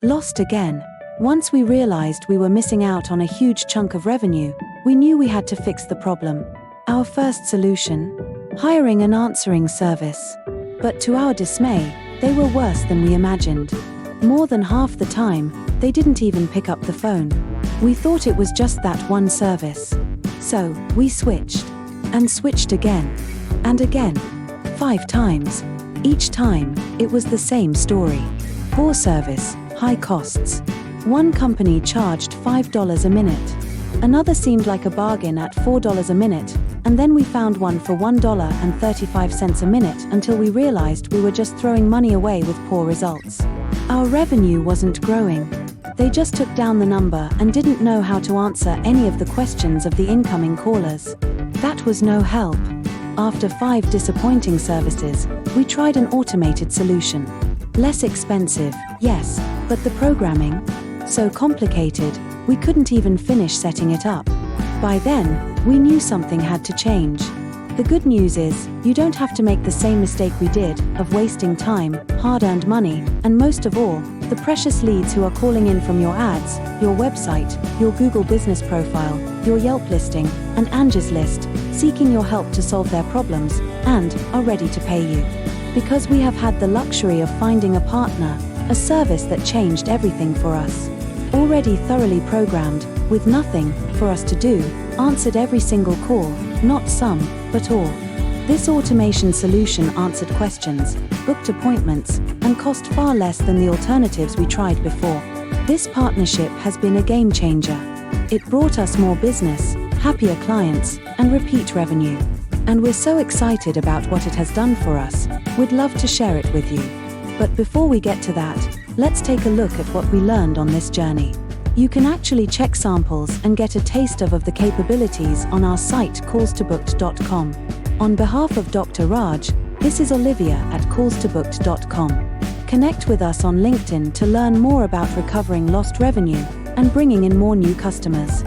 Lost again. Once we realized we were missing out on a huge chunk of revenue, we knew we had to fix the problem. Our first solution? Hiring an answering service. But to our dismay, they were worse than we imagined. More than half the time, they didn't even pick up the phone. We thought it was just that one service. So, we switched. And switched again. And again. 5 times. Each time, it was the same story. Poor service, high costs. One company charged $5 a minute. Another seemed like a bargain at $4 a minute, and then we found one for $1.35 a minute until we realized we were just throwing money away with poor results. Our revenue wasn't growing. They just took down the number and didn't know how to answer any of the questions of the incoming callers. That was no help. After 5 disappointing services, we tried an automated solution. Less expensive, yes, but the programming? So complicated, we couldn't even finish setting it up. By then, we knew something had to change. The good news is, you don't have to make the same mistake we did, of wasting time, hard-earned money, and most of all, the precious leads who are calling in from your ads, your website, your Google business profile, your Yelp listing, and Angie's List, seeking your help to solve their problems, and are ready to pay you. Because we have had the luxury of finding a partner, a service that changed everything for us. Already thoroughly programmed, with nothing for us to do, answered every single call, not some, but all. This automation solution answered questions, booked appointments, and cost far less than the alternatives we tried before. This partnership has been a game changer. It brought us more business, happier clients, and repeat revenue. And we're so excited about what it has done for us, we'd love to share it with you. But before we get to that, let's take a look at what we learned on this journey. You can actually check samples and get a taste of the capabilities on our site callstobooked.com. On behalf of Dr. Raj, this is Olivia at callstobooked.com. Connect with us on LinkedIn to learn more about recovering lost revenue and bringing in more new customers.